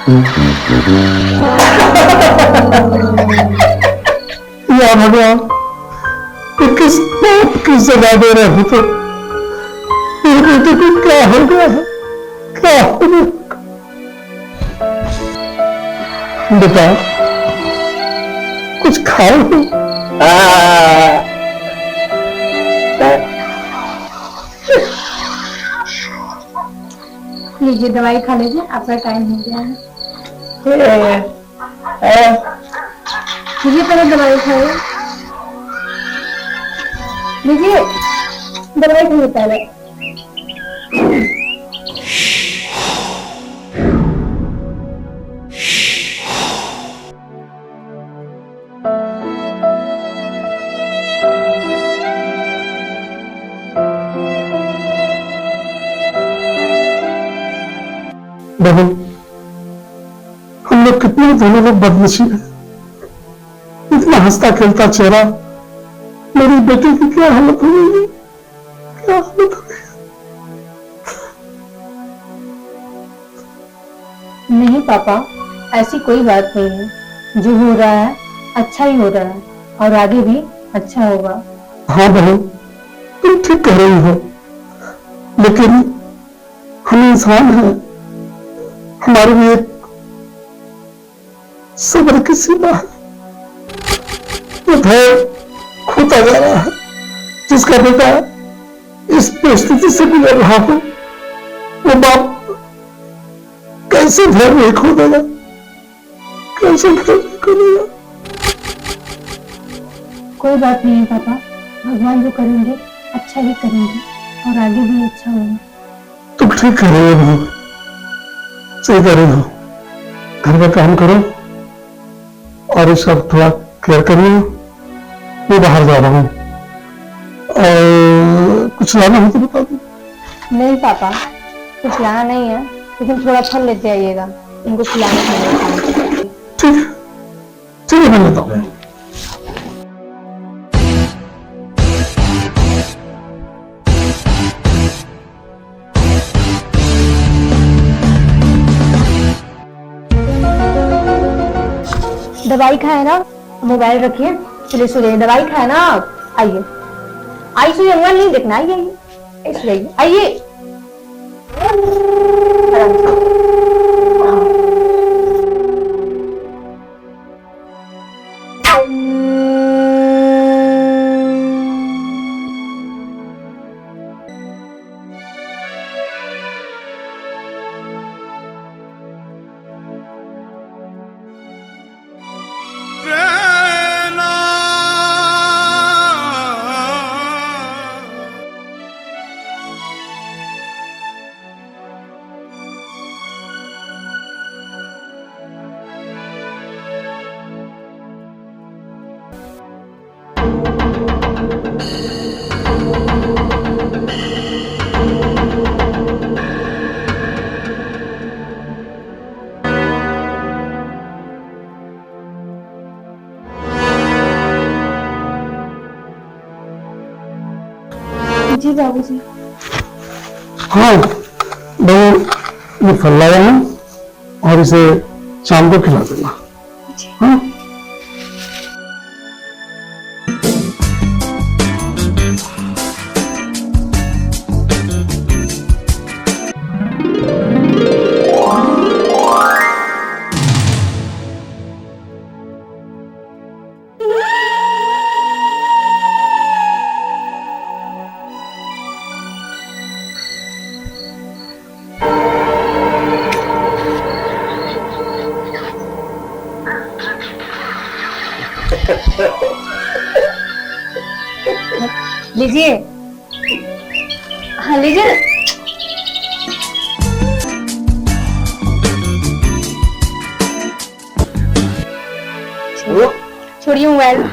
या भगवान, ये किस बात की सजा दे रहे हो तो मेरे बेटे को क्या हो गया है? क्या हो गया बेटा? कुछ खाओ। लीजिए दवाई खा लीजिए, आपका टाइम हो गया है। लीजिए पहले दवाई खाइए, लीजिए दवाई खाइए पहले। बहू, हम लोग कितने दोनों लोग बदनसीब हैं। इतना हंसता खेलता चेहरा, मेरी बेटी की क्या हालत हो गई? क्या हालत हो गई? नहीं पापा, ऐसी कोई बात नहीं है। जो हो रहा है अच्छा ही हो रहा है और आगे भी अच्छा होगा। हाँ बहू, तुम ठीक कह रही हो, लेकिन हम इंसान हैं, हमारे लिए सब्र की सीमा है। ये भय खोता जा रहा है। जिसका बेटा इस परिस्थिति से गुजर रहा हो, वो बाप कैसे भय नहीं खो देगा? कैसे भय नहीं खो देगा? कोई बात नहीं है पापा, भगवान जो करेंगे अच्छा ही करेंगे और आगे भी अच्छा होगा। तुम ठीक कर रहे हो बहू, सही कर रहे हो। घर का काम करो और इसका थोड़ा केयर करिए। मैं बाहर जा रहा हूँ और कुछ लाना हो तो बता दो। नहीं पापा, कुछ लाना नहीं है, लेकिन थोड़ा फल लेते आइएगा, उनको खिलाने के लिए। ठीक है, ठीक है, मैं लेता हूँ। दवाई खाए ना, मोबाइल रखिए, चलिए सो जाइए। दवाई खाए ना आप, आइए आइए, सो जाइए, मोबाइल नहीं देखना, आइए आइए सो जाइए, आइए आराम से। जी बाबूजी। हाँ बहू, ये फल लाया हूँ और इसे शाम को खिला देना। हाँ लीजिए, हाँ लीजिए। छोड़िए मोबाइल,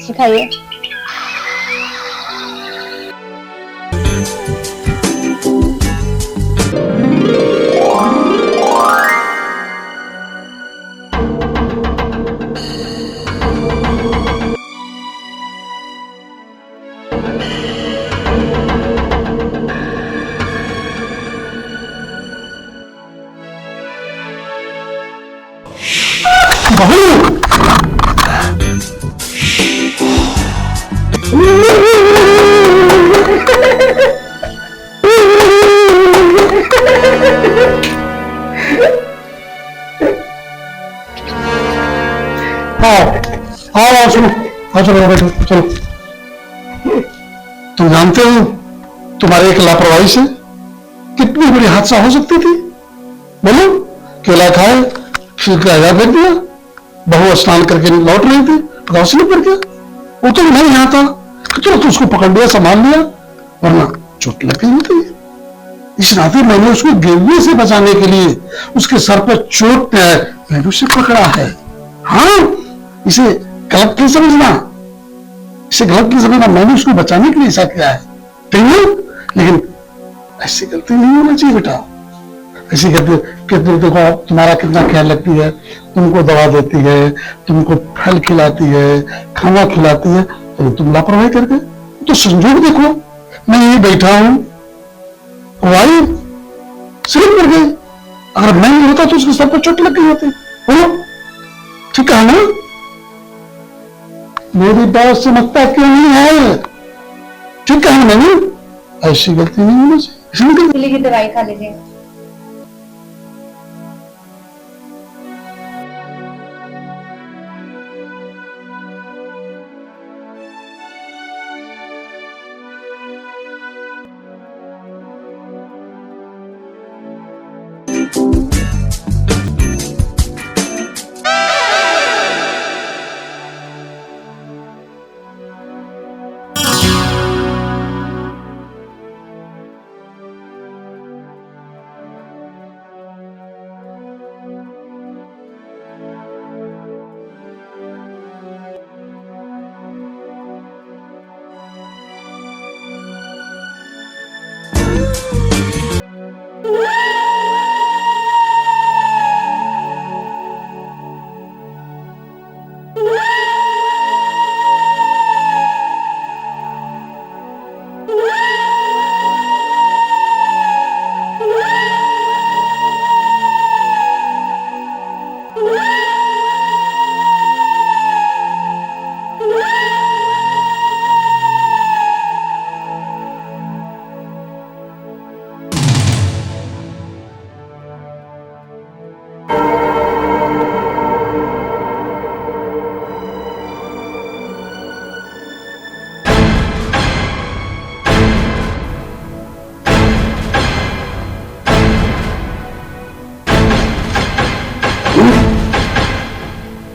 दिखाइए। हाँ चलो बैठो चलो। तुम जानते हो तुम्हारे एक लापरवाही से कितनी बड़ी हादसा हो सकती थी। बोलो, केला खाए फिर क्या फेंक दिया, बहू स्नान करके लौट रही थी, पता स्लिप कर गया। वो तो नहीं यहाँ था, चलो तो उसको पकड़ लिया, संभाल लिया, वरना चोट लग गई होती। इस नाते मैंने उसको गिरने से बचाने के लिए उसके सर पर चोट है, मैंने उसे पकड़ा है। हाँ, इसे गलत नहीं समझना, इसे गलत नहीं समझना, मैंने उसको बचाने के लिए ऐसा किया है, ठीक है? लेकिन ऐसी गलती नहीं होना चाहिए बेटा। ऐसी गलती कितनी, देखो तुम्हारा कितना ख्याल रखती है, तुमको दवा देती है, तुमको फल खिलाती है, खाना खिलाती है, तो तुम लापरवाही करके तो संजोग देखो, मैं यही बैठा हूं, वो आई स्लिप कर गई। अगर मैं नहीं होता तो उसके सर पर चोट लग गई होती। बोलो, ठीक है ना? मेरी बात समझता क्यों नहीं है? ठीक है ना? नहीं, ऐसी गलती नहीं होनी चाहिए, इसलिए की दवाई खा लीजिए।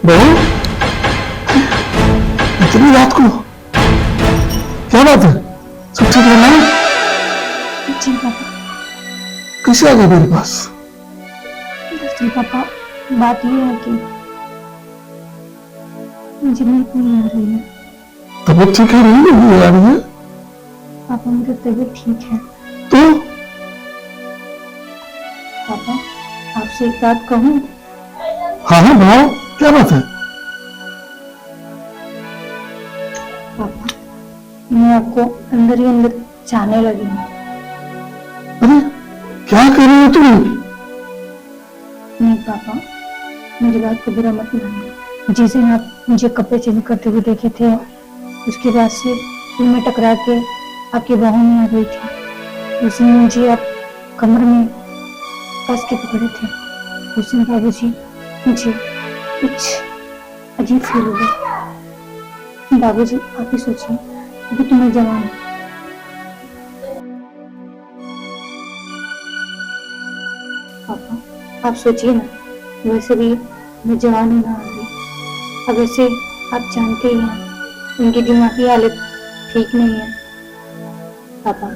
बहू, इतनी रात को क्या बात है? सब ठीक है ना? जी पापा। कैसे आ गए मेरे पास? दरअसल पापा, बात ये है कि मुझे नींद नहीं आ रही है। तबीयत ठीक है? नहीं आ रही है? पापा मेरी तबीयत ठीक है। तो पापा, आपसे एक बात कहूँ? हाँ हाँ बताओ, क्या बात है? पापा, मैं आपको अंदर ही अंदर चाहने लगी हूँ। अरे क्या कर रही हो तुम? नहीं पापा, मेरी बात को बुरा मत मानिए। जिस दिन आप मुझे कपड़े चेंज करते हुए देखे थे, उसके बाद से फिर मैं टकरा के आपकी बाहों में आ गई थी। उस दिन मुझे आप कमर में कस के पकड़े थे। उस दिन बाबूजी मुझे कुछ अजीब फील हो गया। बाबूजी, आप ही सोचिए, अभी तो मैं जवान हूँ। पापा, आप सोचिए ना, वैसे भी मैं जवान हूँ ना अभी। अब वैसे आप जानते ही हैं, उनकी दिमागी हालत ठीक नहीं है। पापा,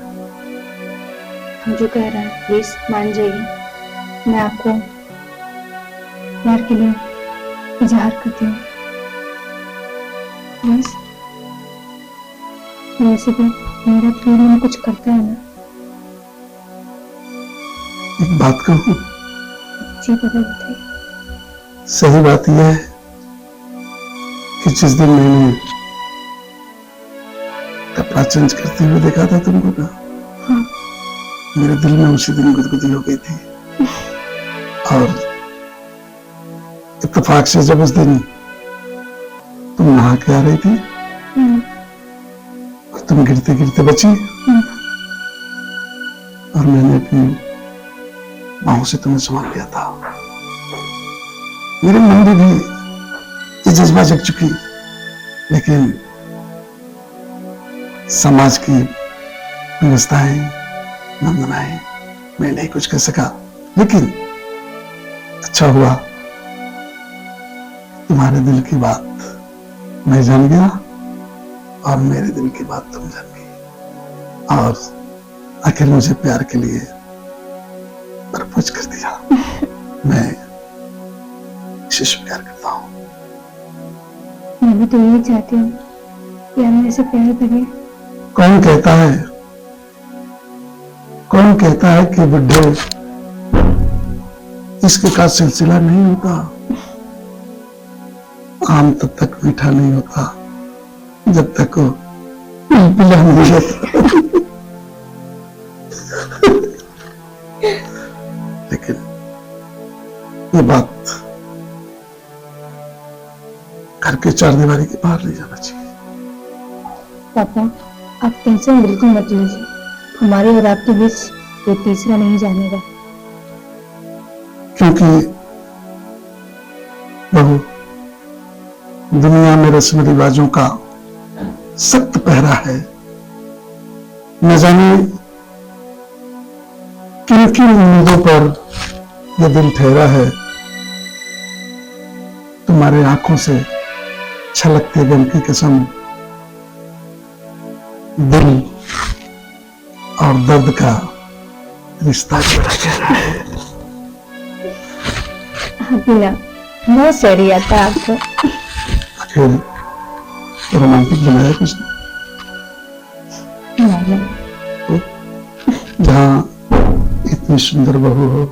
हम जो कह रहे हैं प्लीज मान जाइए। मैं आपको प्यार के लिए इजहार करती हूँ, प्लीज। वैसे भी मेरा प्यार में कुछ करता है ना। एक बात कहूँ? जी पापा, बताइए। सही बात यह है कि जिस दिन मैंने कपड़ा चेंज करते हुए देखा था तुमको ना, हाँ। मेरे दिल में उसी दिन गुदगुदी हो गई थी। और इत्तेफाक से जब उस दिन तुम नहा के आ रही थी और तुम गिरते गिरते बची, और मैंने अपनी बाहों से तुम्हें संभाल लिया था। मेरे मन में भी ये जज्बा जग चुकी लेकिन समाज की व्यवस्थाएं, वंदनाएं मैं नहीं कुछ कर सका। लेकिन अच्छा हुआ तुम्हारे दिल की बात मैं जान गया और मेरे दिल की बात तुम जान गई, और आखिर मुझे प्यार के लिए प्रपोज कर दिया। मैं शिशु प्यार करता हूँ। मैं भी तो यही चाहती हूँ कि हम ऐसे प्यार करें। कौन कहता है, कौन कहता है कि बुढ़े इश्क का सिलसिला नहीं होता? आम तब तक मीठा नहीं होता जब तक वो पिला नहीं होता। लेकिन ये बात घर के चार दीवारी के बाहर नहीं जाना चाहिए। पापा, आप टेंशन बिल्कुल मत लीजिए, हमारे और आपके बीच कोई तीसरा नहीं जानेगा। क्योंकि बहू, दुनिया में रस्म रिवाजों का सख्त पहरा है। न जाने किन किन उम्मीदों पर यह दिल ठहरा है। तुम्हारे आंखों से छलकते गम की कसम, दिल और दर्द का रिश्ता जोड़ा गया है। बिना बहुत सही आता है आपको। आखिर रोमांटिक बनाया कुछ नहीं। जहां इतनी सुंदर बहू हो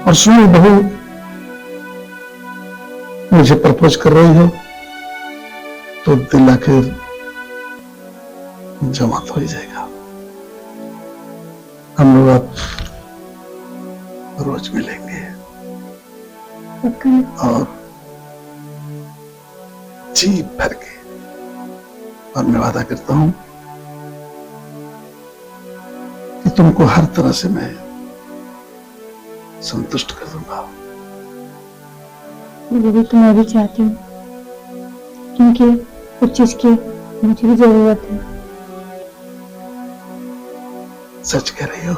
और सुंदर बहू मुझे प्रपोज कर रही हो, तो दिल आखिर जमा तो हो ही जाएगा। हम लोग अब रोज मिलेंगे और जी भर के, और मैं वादा करता हूं कि तुमको हर तरह से मैं संतुष्ट कर दूंगा। ये भी तो मैं भी चाहती हूँ, क्योंकि उस चीज की मुझे भी जरूरत है। सच कह रही हो?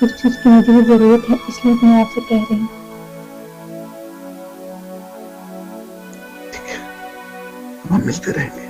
उस चीज की मुझे भी जरूरत है, इसलिए मैं आपसे कह रही हूँ। ठीक है, हम मिलते रहेंगे।